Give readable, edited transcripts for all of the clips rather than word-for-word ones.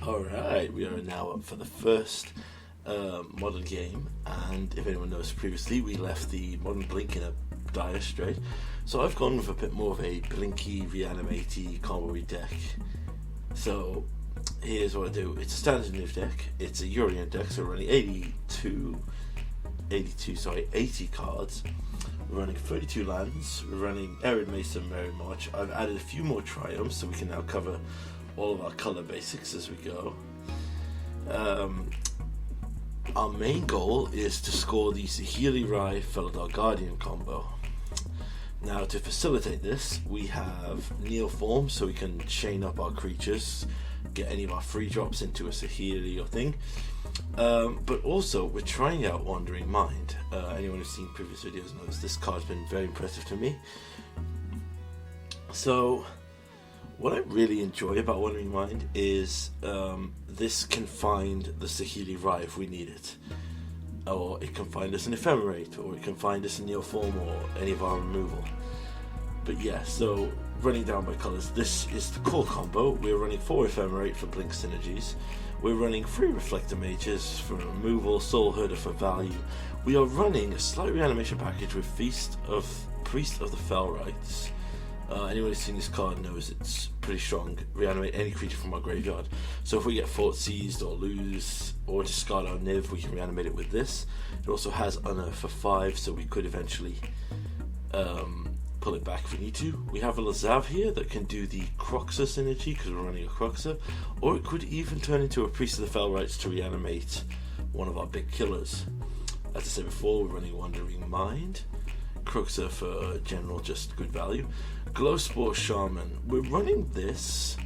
Alright, we are now up for the first modern game, and if anyone knows previously, we left the modern Blink in a dire strait. So I've gone with a bit more of a Blinky, reanimatey, combo-y deck. So here's what I do. It's a standard NIV deck, it's a Urian deck, so we're running 80 cards. We're running 32 lands, we're running Arid Mason, Merry March. I've added a few more triumphs so we can now cover all of our color basics as we go. Our main goal is to score the Saheeli Rai Felidar Guardian combo. Now to facilitate this, we have Neoform so we can chain up our creatures, get any of our free drops into a Saheeli or thing. But also we're trying out Wandering Mind. Anyone who's seen previous videos knows this card's been very impressive to me. So what I really enjoy about Wandering Mind is this can find the Saheeli Rai if we need it. Or it can find us an Ephemerate, or it can find us a Neoform, or any of our removal. But yeah, so running down by colours, this is the core combo. We're running 4 Ephemerate for Blink synergies. We're running 3 Reflector Mages for removal, Soul Herder for value. We are running a slight reanimation package with Priest of the Fell Rites. Anyone who's seen this card knows it's pretty strong. Reanimate any creature from our graveyard. So if we get Fort Seized or lose or discard our NIV, we can reanimate it with this. It also has Unearth for 5, so we could eventually pull it back if we need to. We have a Lazav here that can do the Croxa synergy because we're running a Croxa, or it could even turn into a Priest of the Fell Rites to reanimate one of our big killers. As I said before, we're running Wandering Mind, Croxa for general just good value. Glowspore Shaman, we're running this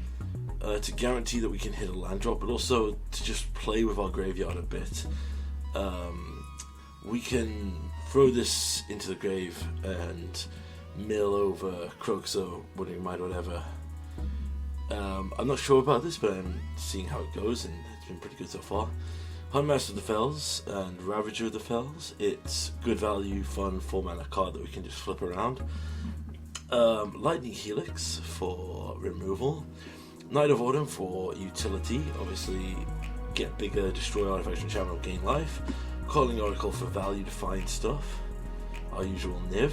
to guarantee that we can hit a land drop, but also to just play with our graveyard a bit. We can throw this into the grave and mill over Croxa, Wandering Mind, whatever. I'm not sure about this, but I'm seeing how it goes, and it's been pretty good so far. Huntmaster of the Fells and Ravager of the Fells. It's good value, fun, 4-mana card that we can just flip around. Lightning Helix for removal. Night of Autumn for utility, obviously get bigger, destroy artifacts from enchantment, gain life. Calling Oracle for value to find stuff. Our usual NIV,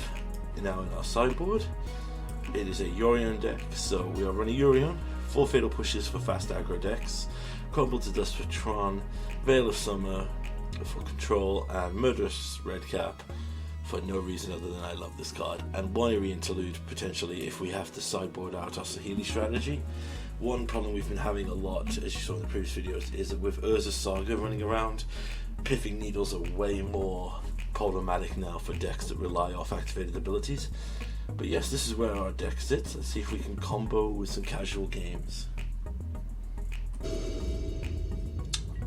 now in our sideboard. It is a Urian deck, so we are running Urian. 4 Fatal Pushes for fast aggro decks. Crumble to Dust for Tron. Veil of Summer for control, and Murderous Redcap for no reason other than I love this card. And Winery Interlude potentially if we have to sideboard out our Saheeli strategy. One problem we've been having a lot, as you saw in the previous videos, is that with Urza's Saga running around, Piffing Needles are way more problematic now for decks that rely off activated abilities. But yes, this is where our deck sits. Let's see if we can combo with some casual games.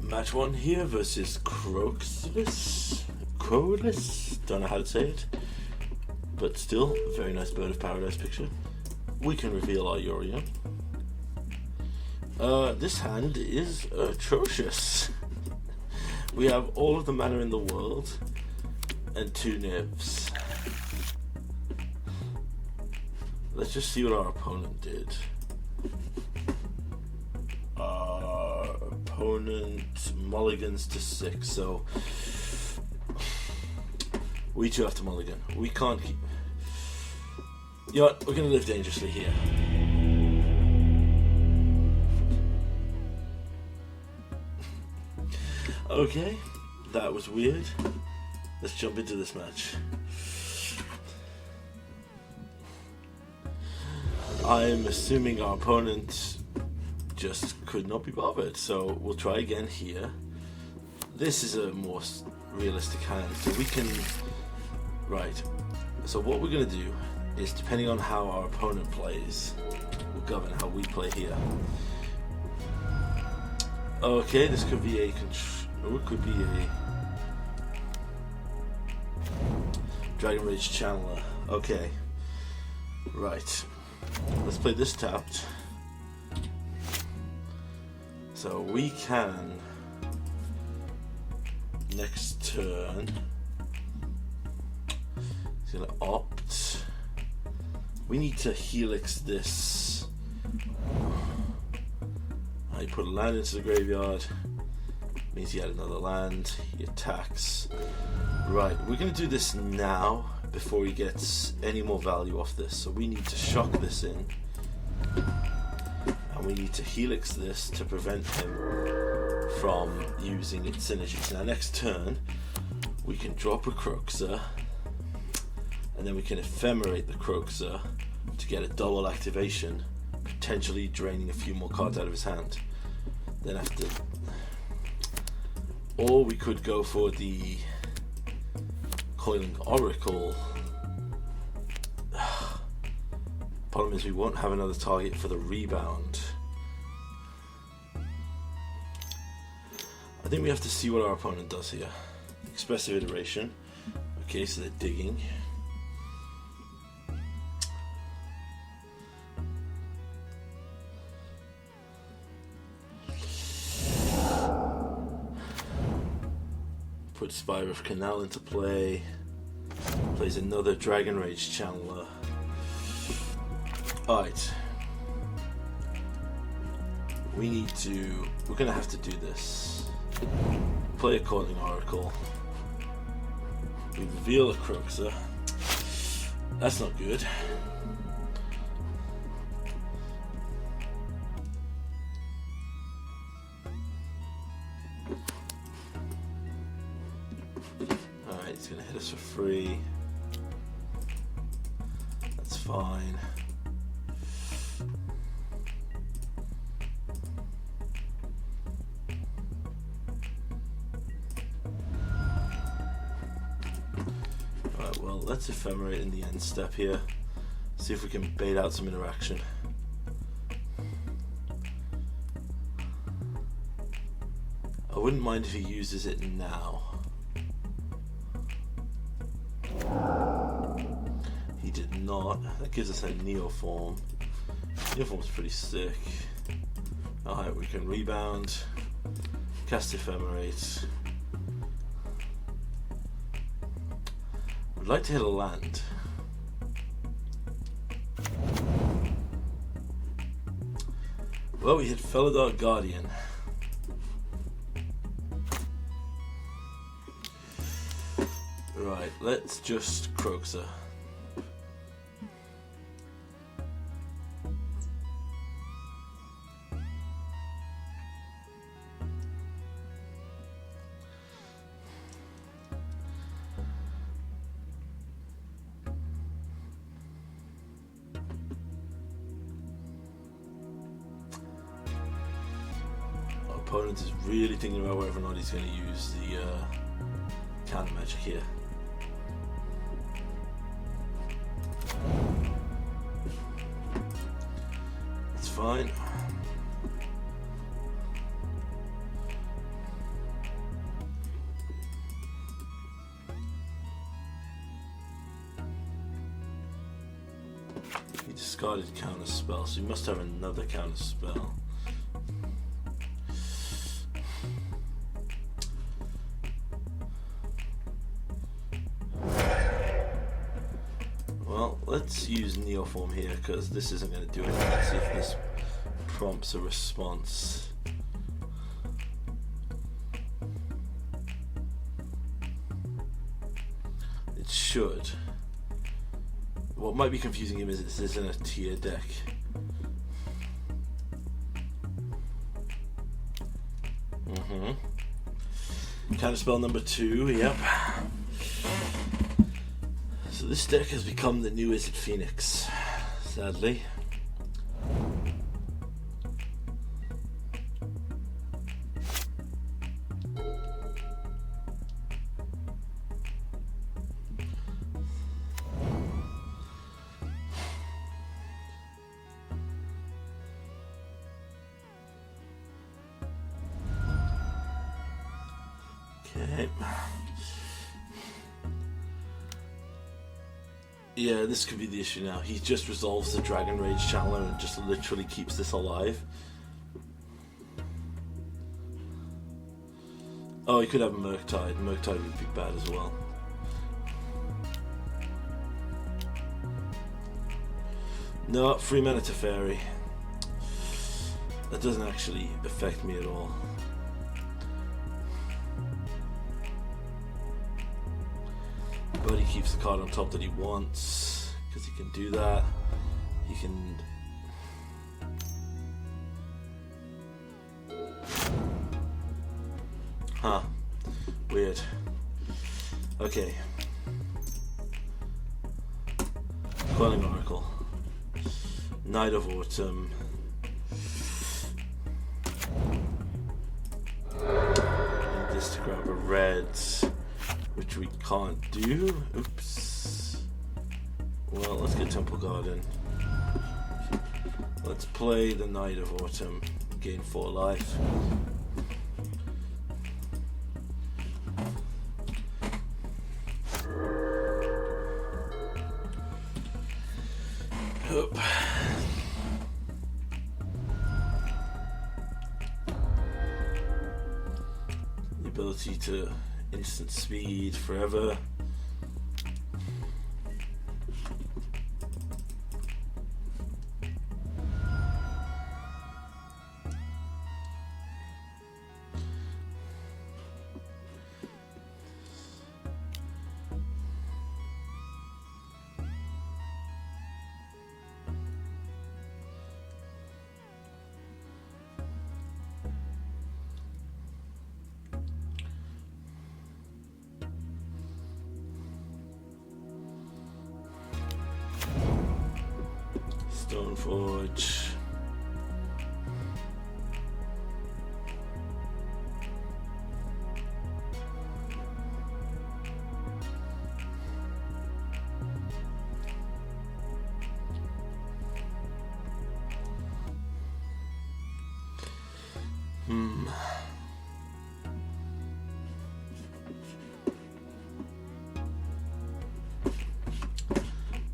Match 1 here versus Crocus, don't know how to say it, but still a very nice Bird of Paradise picture. We can reveal our Urian. This hand is atrocious. We have all of the mana in the world and 2 nibs. Let's just see what our opponent did. Our opponent mulligans to 6, so we too have to mulligan. We can't keep... You know what? We're going to live dangerously here. Okay, that was weird. Let's jump into this match. I'm assuming our opponent just could not be bothered, so we'll try again here. This is a more realistic hand, so we can... Right, so what we're going to do is, depending on how our opponent plays, will govern how we play here. Okay, this could be a... it could be a... Dragon Rage Channeler. Okay. Right. Let's play this tapped. So we can... Next turn... He's gonna opt. We need to helix this. He put a land into the graveyard. Means he had another land. He attacks. Right, we're going to do this now before he gets any more value off this. So we need to shock this in. And we need to helix this to prevent him from using its synergies. Now next turn, we can drop a Croxer. And then we can ephemerate the Croxer to get a double activation, potentially draining a few more cards out of his hand. Then after... Or we could go for the Coiling Oracle. Problem is we won't have another target for the rebound. I think we have to see what our opponent does here. Expressive Iteration. Okay, so they're digging. Put Spire of Canal into play. Plays another Dragon Rage Channeler. Alright. We're gonna have to do this. Play a Coiling Oracle. We reveal a Croxer. That's not good. Alright, he's gonna hit us for free. That's fine. Well, let's ephemerate in the end step here. See if we can bait out some interaction. I wouldn't mind if he uses it now. He did not. That gives us a Neoform. Neoform's pretty sick. Alright, we can rebound. Cast Ephemerate. I'd like to hit a land. Well, we hit Felidar Guardian. Right, let's just Croxer. Opponent is really thinking about whether or not he's going to use the counter magic here. It's fine. He discarded counter spell, so he must have another counter spell. Let's use Neoform here because this isn't going to do anything. Let's see if this prompts a response. It should. What might be confusing him is this isn't a tier deck. Counterspell number 2, yep. So this deck has become the new Izzet Phoenix, sadly. Okay. Yeah, this could be the issue now. He just resolves the Dragon Rage Channeler and just literally keeps this alive. Oh, he could have Murktide. Murktide would be bad as well. No, free mana to Fairy. That doesn't actually affect me at all. But he keeps the card on top that he wants, because he can do that. He can... Huh. Weird. Okay. Quelling Oracle. Night of Autumn. And this to grab a red, which we can't do. Oops. Well, let's get Temple Garden. Let's play the Night of Autumn. Gain 4 life. Up. The ability to instant speed forever. Stoneforge.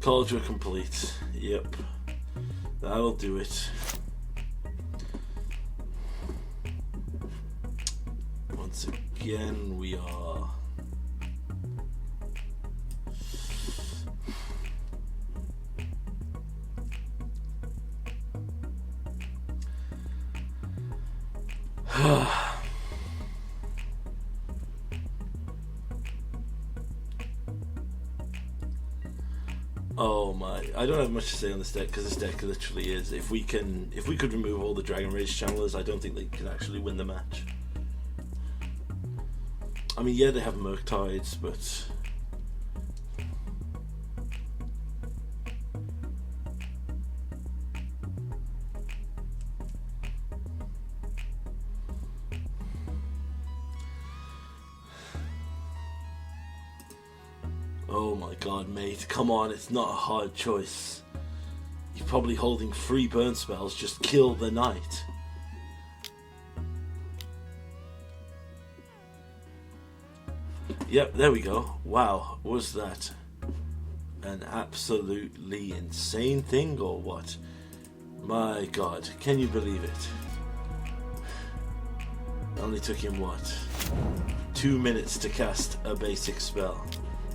Cauldron complete. Yep. That'll do it. Once again, we are oh my, I don't have much to say on this deck, because this deck literally is, if we could remove all the Dragon Rage channelers, I don't think they can actually win the match. I mean, yeah, they have Murktides, but oh my god, mate, come on, it's not a hard choice. You're probably holding 3 burn spells, just kill the knight. Yep, there we go. Wow, was that an absolutely insane thing or what? My god, can you believe it? It only took him, what, 2 minutes to cast a basic spell.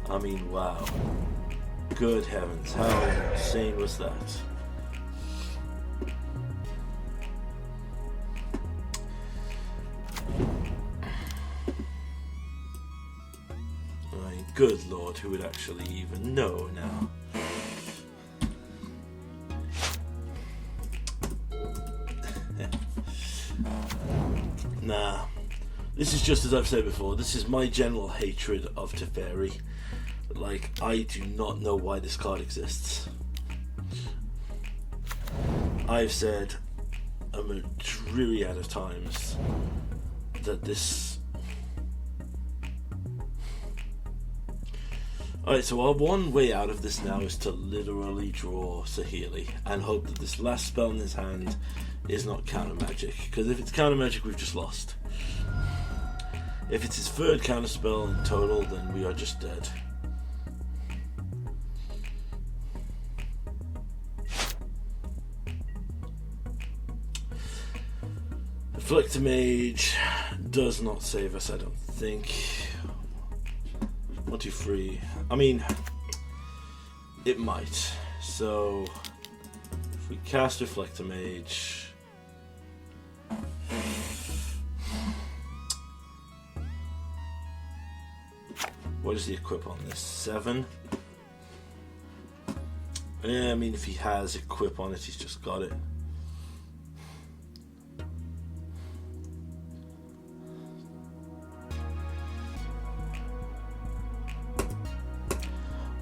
I mean, wow. Good heavens, how insane was that? I mean, good lord, who would actually even know now? Nah. This is just as I've said before, this is my general hatred of Teferi. Like, I do not know why this card exists. I've said a myriad of times that this... Alright, so our one way out of this now is to literally draw Saheeli and hope that this last spell in his hand is not counter magic. Because if it's counter magic, we've just lost. If it's his 3rd counter spell in total, then we are just dead. Afflictor Mage does not save us, I don't think. 1, 2, 3. I mean, it might. So, if we cast Afflictor Mage, What does he equip on this? 7? Yeah, I mean, if he has equip on it, he's just got it.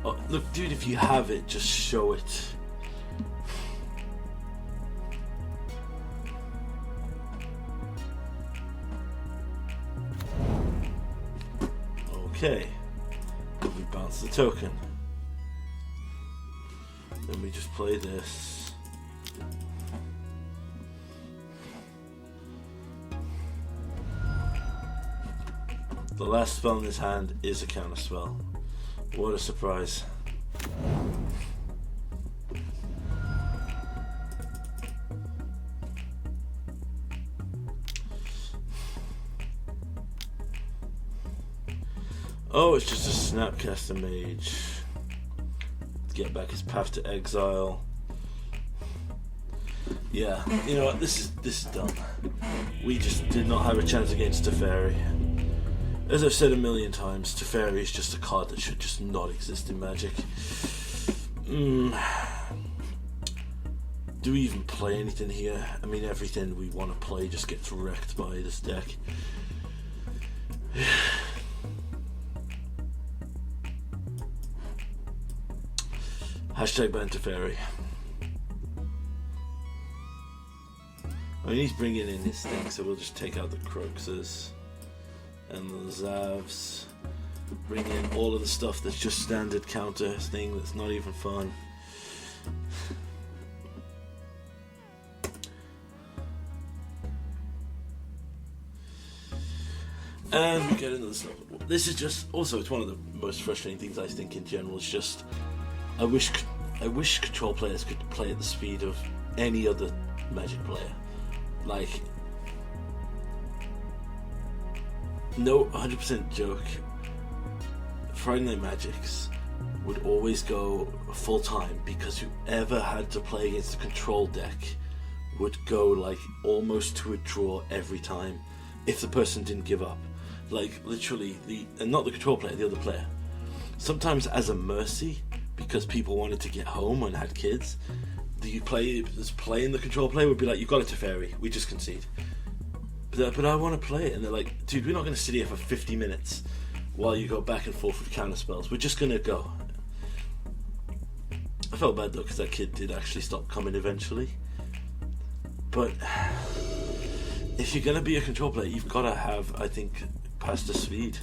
Oh, look, dude, if you have it, just show it. Okay. We bounce the token. Then we just play this. The last spell in his hand is a counter spell. What a surprise. Oh, it's just a Snapcaster Mage. Get back his Path to Exile. Yeah, you know what, this is dumb. We just did not have a chance against Teferi. As I've said a million times, Teferi is just a card that should just not exist in Magic. Do we even play anything here? I mean, everything we want to play just gets wrecked by this deck. Hashtag ban Teferi. I mean, he's bringing in his thing, so we'll just take out the Cruxes and the Zavs. Bring in all of the stuff that's just standard counter thing that's not even fun. And we get into this level. This is just, also, it's one of the most frustrating things I think in general. It's just, I wish control players could play at the speed of any other Magic player. Like, no, 100% joke. Friday Night Magics would always go full time because whoever had to play against the control deck would go like almost to a draw every time if the person didn't give up. Like literally, and not the control player, the other player. Sometimes as a mercy, because people wanted to get home and had kids, playing the control player would be like, "You've got it, Teferi, we just concede." But I want to play it, and they're like, "Dude, we're not going to sit here for 50 minutes while you go back and forth with counter spells. We're just going to go." I felt bad though, because that kid did actually stop coming eventually. But if you're going to be a control player, you've got to have, I think, past the speed.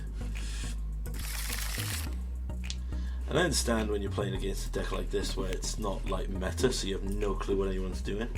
And I understand when you're playing against a deck like this where it's not like meta, so you have no clue what anyone's doing.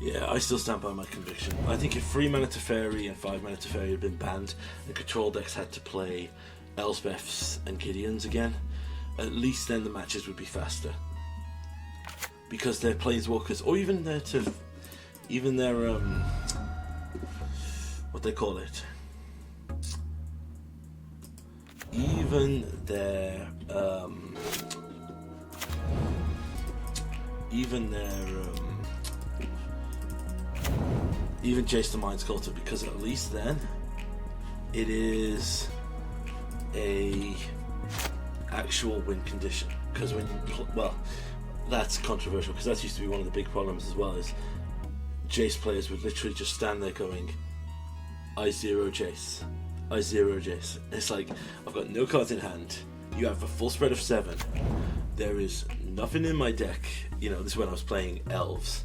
Yeah, I still stand by my conviction. I think if 3 mana Teferi and 5 mana Teferi had been banned and control decks had to play Elspeths and Gideons again, at least then the matches would be faster. Because their Planeswalkers, or even their what they call it? Even Jace the Mind Sculptor, because at least then it is a actual win condition. Because when you well, that's controversial because that used to be one of the big problems as well. Is Jace players would literally just stand there going, "I zero Jace, I zero Jace." It's like, I've got no cards in hand. You have a full spread of 7. There is nothing in my deck. You know, this is when I was playing Elves.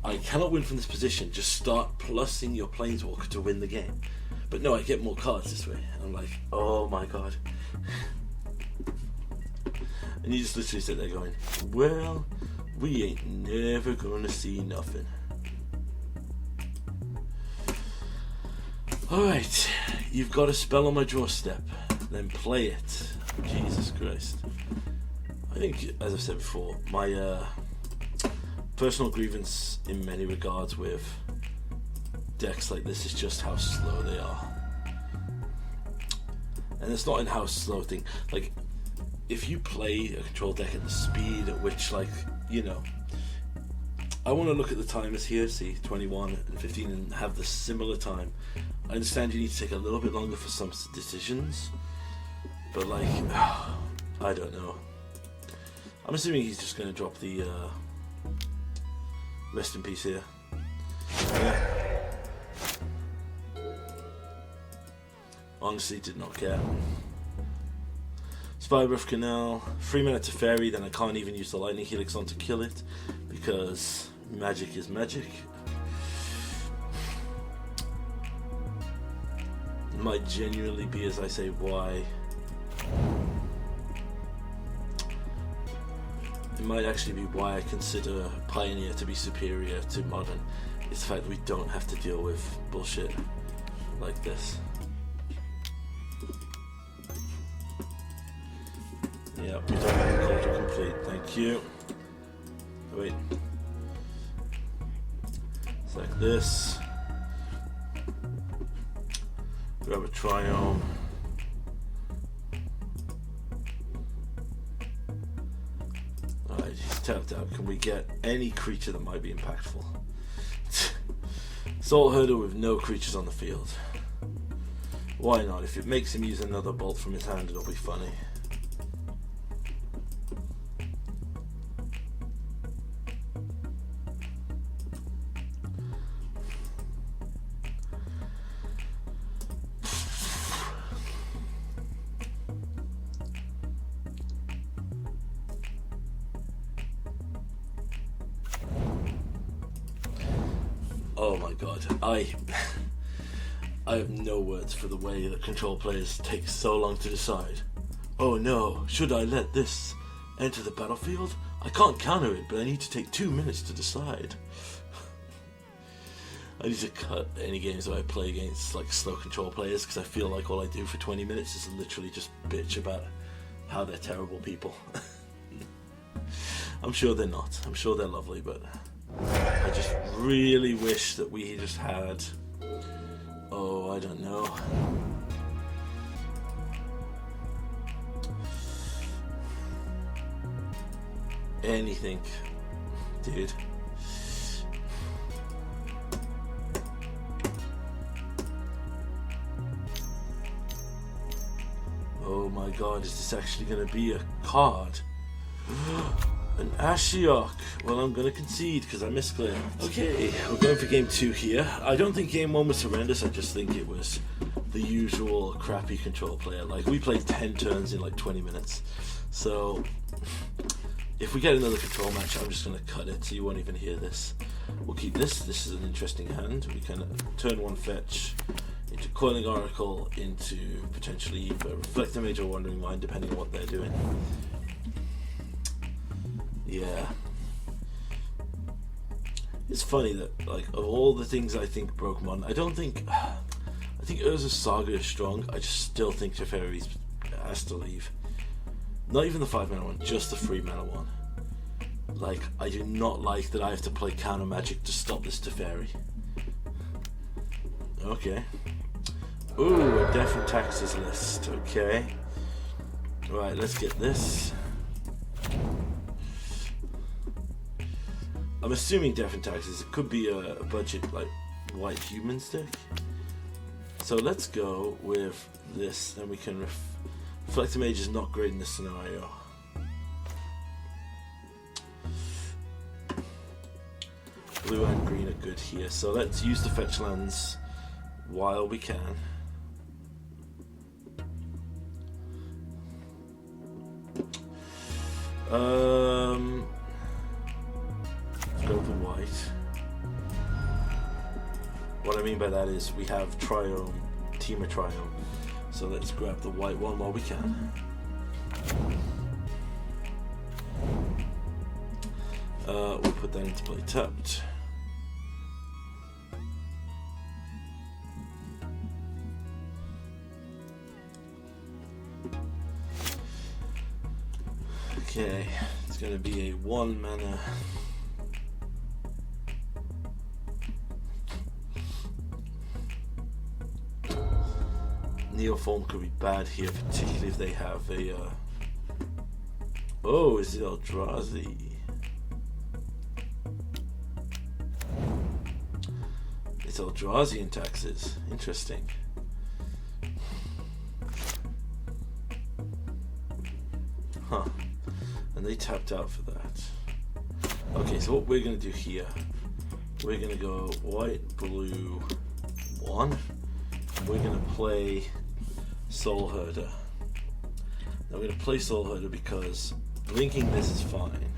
I cannot win from this position. Just start plussing your Planeswalker to win the game. But no, I get more cards this way. And I'm like, oh my god. And you just literally sit there going, well, we ain't never gonna see nothing. Alright, you've got a spell on my draw step. Then play it. Jesus Christ. I think, as I've said before, my personal grievance in many regards with decks like this is just how slow they are. And it's not in how slow thing. Like, if you play a control deck at the speed at which, like, you know, I want to look at the timers here, see 21 and 15, and have the similar time. I understand you need to take a little bit longer for some decisions, but like, I don't know. I'm assuming he's just going to drop the rest in peace here. Yeah. Honestly, did not care. Spybreath Canal, 3 mana to fairy, then I can't even use the Lightning Helix on to kill it, because magic is magic. It might genuinely be, as I say, why. It might actually be why I consider Pioneer to be superior to Modern. It's the fact that we don't have to deal with bullshit like this. Yeah, we don't have a culture complete. Thank you. Wait. It's like this. Grab a Triome. Alright, he's tapped out. Can we get any creature that might be impactful? Salt Herder with no creatures on the field. Why not? If it makes him use another bolt from his hand, it'll be funny. Oh my god, I have no words for the way that control players take so long to decide. Oh no, should I let this enter the battlefield? I can't counter it, but I need to take 2 minutes to decide. I need to cut any games that I play against like slow control players, because I feel like all I do for 20 minutes is literally just bitch about how they're terrible people. I'm sure they're not. I'm sure they're lovely, but I just really wish that we just had, oh, I don't know. Anything, dude. Oh my god, is this actually going to be a card? An Ashiok. Well, I'm going to concede because I misclaimed. Okay, we're going for game 2 here. I don't think game 1 was horrendous. I just think it was the usual crappy control player. Like, we played 10 turns in like 20 minutes. So, if we get another control match, I'm just going to cut it so you won't even hear this. We'll keep this. This is an interesting hand. We can turn 1 fetch into Coiling Oracle, into potentially either Reflector Mage or Wandering Mind, depending on what they're doing. Yeah. It's funny that, like, of all the things I think broke Modern, I think Urza's Saga is strong. I just still think Teferi has to leave. Not even the 5 mana one, just the 3 mana one. Like, I do not like that I have to play counter magic to stop this Teferi. Okay. Ooh, a Death and Taxes list. Okay. Right, let's get this. I'm assuming Death and Taxes. It could be a budget, like, white humans deck. So let's go with this, then we can Reflector Mage is not great in this scenario. Blue and green are good here, so let's use the fetch lands while we can. Let's go for white. What I mean by that is we have Triome, Teamer Triome. So let's grab the white one while we can. We'll put that into play tapped. Okay, it's going to be a 1 mana. Neoform could be bad here, particularly if they have a... Oh, is it Eldrazi? It's Eldrazi in taxes. Interesting. Huh. And they tapped out for that. Okay, so what we're going to do here, we're going to go white, blue, 1. We're going to play Soul Herder. Now we're going to play Soul Herder because blinking this is fine.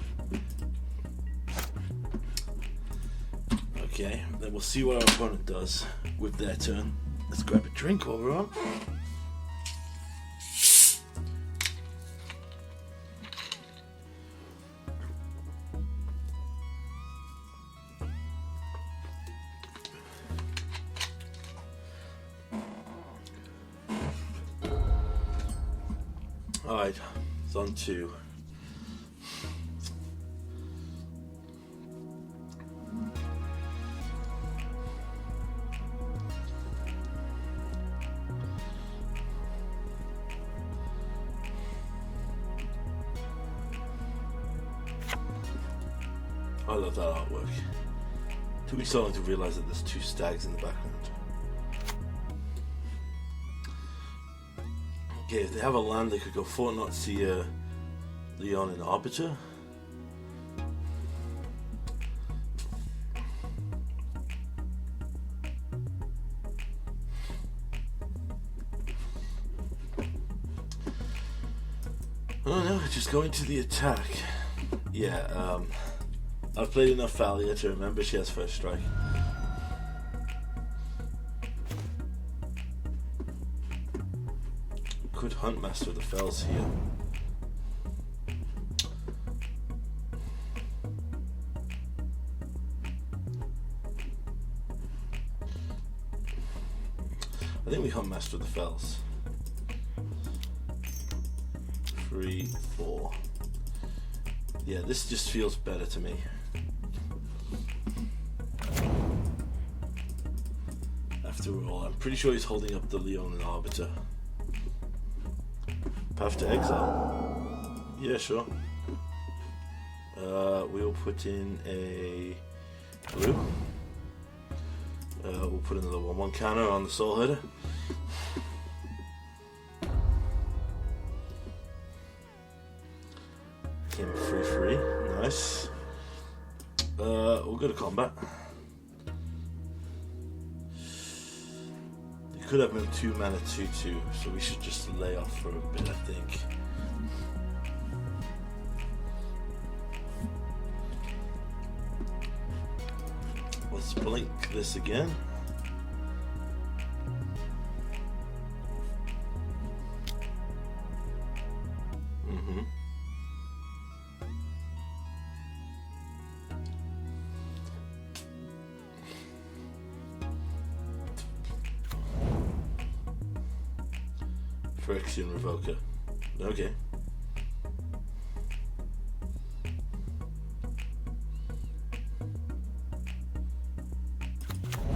Okay, then we'll see what our opponent does with their turn. Let's grab a drink while we're on. Alright, it's on 2. I love that artwork. Took me so long to realise that there's 2 stags in the background. Okay, if they have a land, they could go Fortnite Leon and Arbiter. Oh no, just go into the attack. Yeah, I've played enough Thalia to remember she has first strike. Could Huntmaster the Fells here. I think we Huntmaster the Fells. 3, 4. Yeah, this just feels better to me. After all, I'm pretty sure he's holding up the Leon and Arbiter. Path to Exile. Yeah, sure. We'll put in a blue. We'll put another 1/1 counter on the Soul Herder. Came 3/3. Nice. We'll go to combat. Could have him 2 mana 2/2, so we should just lay off for a bit, I think. Let's blink this again. Phyrexian Revoker. Okay.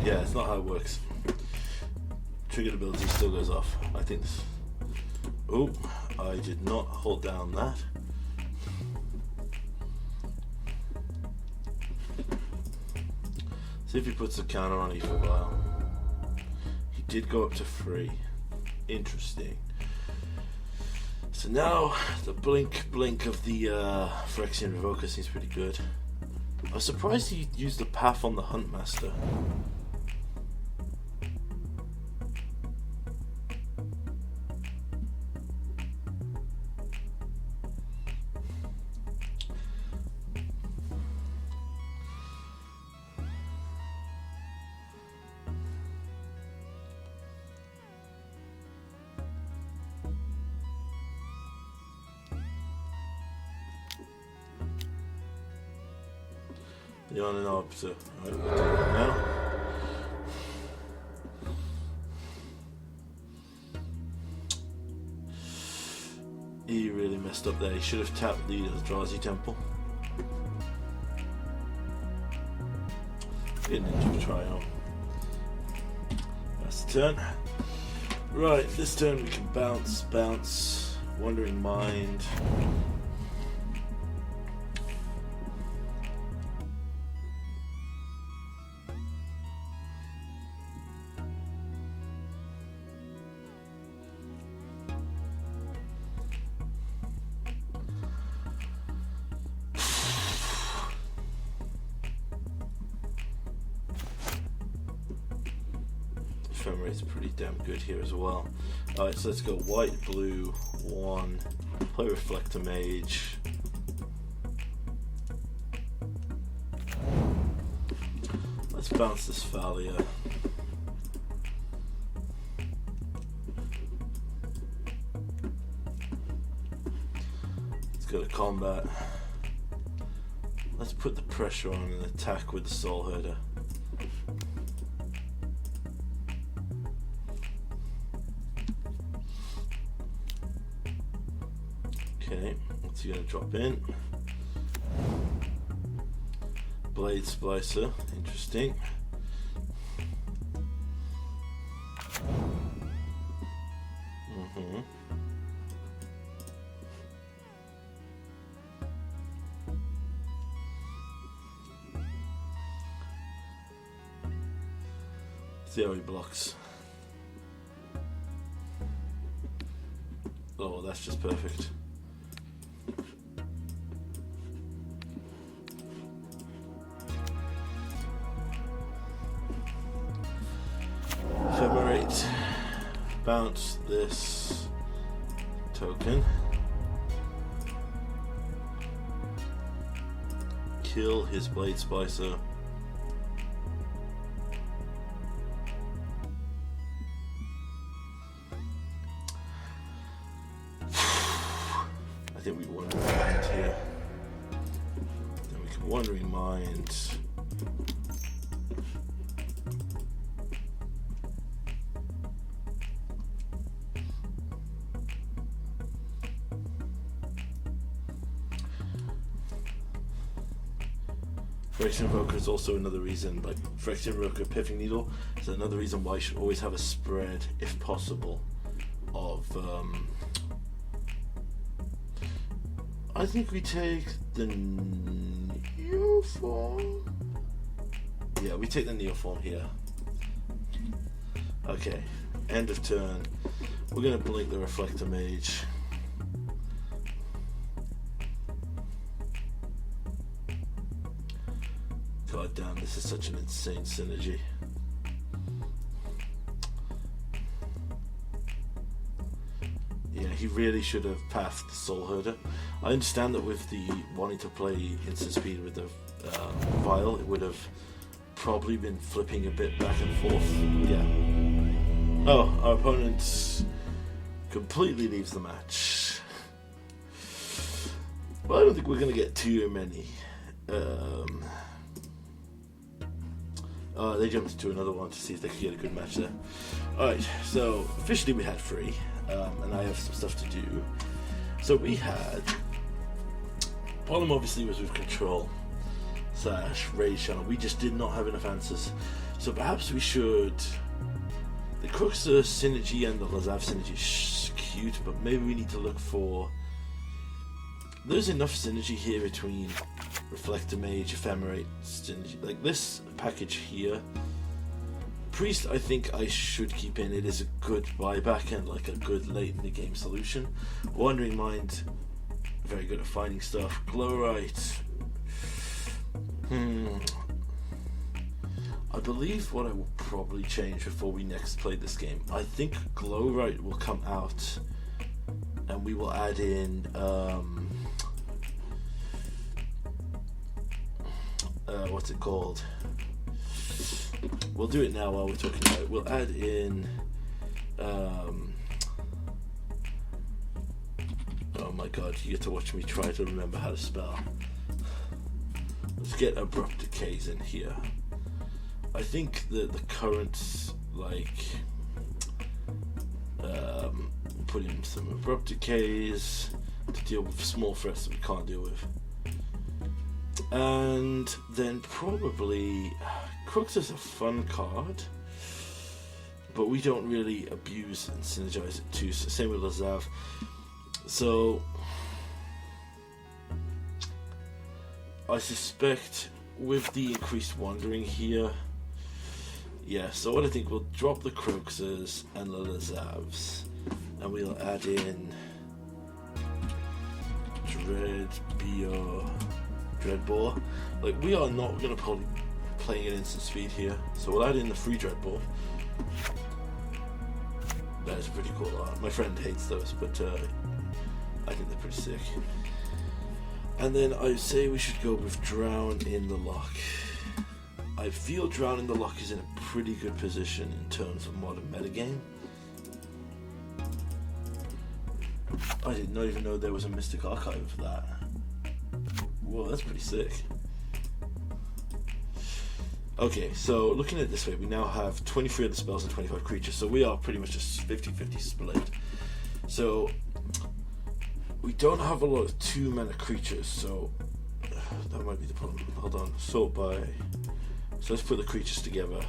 Yeah, it's not how it works. Triggered ability still goes off. I think this... Oh, I did not hold down that. See if he puts a counter on you for a while. He did go up to 3. Interesting. So now the blink of the Phyrexian Revoker seems pretty good. I was surprised he used the path on the Huntmaster. The on and off, right, we'll do that now. He really messed up there. He should have tapped the Eldrazi Temple. Get into a try on. That's the turn. Right, this turn we can bounce, Wandering Mind. Ephemerate pretty damn good here as well. Alright, so let's go white, blue, 1, play Reflector Mage. Let's bounce this Thalia. Let's go to combat. Let's put the pressure on and attack with the Soul Herder. Okay, what's he going to drop in? Blade Splicer, interesting. See how he blocks. Oh, that's just perfect. Ephemerate. Bounce this token. Kill his Blade Splicer. I think we Wandering Mind here. Then we can Wandering Mind. Phyrexian Invoker is also another reason, like Phyrexian Invoker, Pithing Needle is another reason why you should always have a spread, if possible, of I think we take the Neoform. Yeah, we take the Neoform here. Okay, end of turn. We're gonna blink the Reflector Mage. God damn, this is such an insane synergy. Yeah, he really should have pathed the Soul Herder. I understand that with the wanting to play instant speed with the Vial, it would have probably been flipping a bit back and forth. Yeah. Oh, our opponent completely leaves the match. Well, I don't think we're going to get too many. They jumped into another one to see if they could get a good match there. Alright, so officially we had 3, and I have some stuff to do. So we had... Problem obviously was with Control / Rage Channel. We just did not have enough answers. So perhaps we should... The Cruxer synergy and the Lazav synergy is cute, but maybe we need to look for... There's enough synergy here between Reflector Mage, Ephemerate, synergy. Like this package here. Priest, I think I should keep in. It is a good buyback and like a good late in the game solution. Wandering Mind, very good at finding stuff. Glowrite. I believe what I will probably change before we next play this game. I think Glowrite will come out and we will add in what's it called? We'll do it now while we're talking about it. We'll add in oh my god, you get to watch me try to remember how to spell. Let's get Abrupt Decays in here. I think that the current, like, put in some Abrupt Decays to deal with small threats that we can't deal with. And then probably Crux is a fun card. but we don't really abuse and synergize it too. So same with Lazav. So I suspect with the increased wandering here, yeah, so what I think, we'll drop the Croxes and the Lazavs, and we'll add in Dreadbore. Like, we are not going to probably playing at instant speed here, so we'll add in the free Dreadbore. That is pretty cool art. My friend hates those, but I think they're pretty sick. And then I say we should go with Drown in the Lock. I feel Drown in the Lock is in a pretty good position in terms of modern metagame. I did not even know there was a Mystic Archive for that. Whoa, that's pretty sick. Okay, so looking at it this way, we now have 23 of the spells and 25 creatures, so we are pretty much a 50-50 split. So we don't have a lot of 2-mana creatures, so that might be the problem. Hold on, sort by. So let's put the creatures together.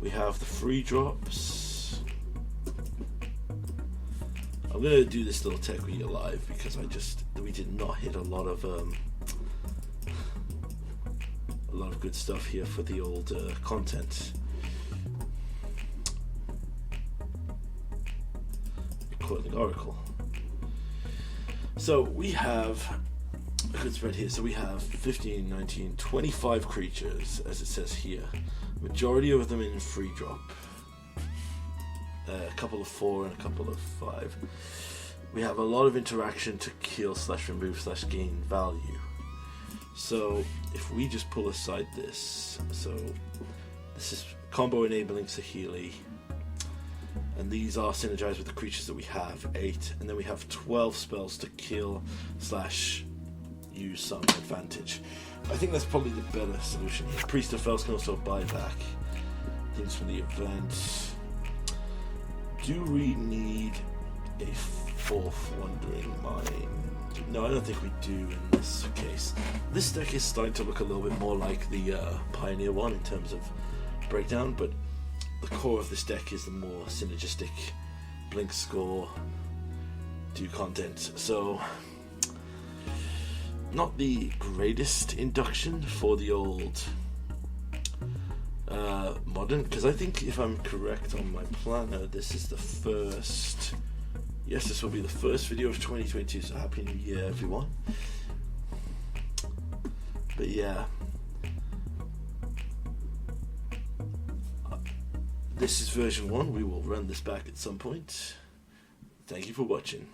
We have the free drops. I'm gonna do this little tech read live because we did not hit a lot of good stuff here for the old content. Recording Oracle. So we have a good spread here. So we have 15, 19, 25 creatures, as it says here. Majority of them in free drop. A couple of 4 and a couple of 5. We have a lot of interaction to kill / remove / gain value. So if we just pull aside this, so this is combo enabling Saheeli, and these are synergized with the creatures that we have, 8, and then we have 12 spells to kill / use some advantage. I think that's probably the better solution here. Priest of Fells can also buy back things from the event. Do we need a 4th Wandering Mind? No, I don't think we do in this case. This deck is starting to look a little bit more like the Pioneer one in terms of breakdown, but the core of this deck is the more synergistic blink score, do content. So not the greatest induction for the old modern, because I think if I'm correct on my planner, this is the first. Yes, this will be the first video of 2022, so Happy New Year, everyone. But yeah, this is version 1. We will run this back at some point. Thank you for watching.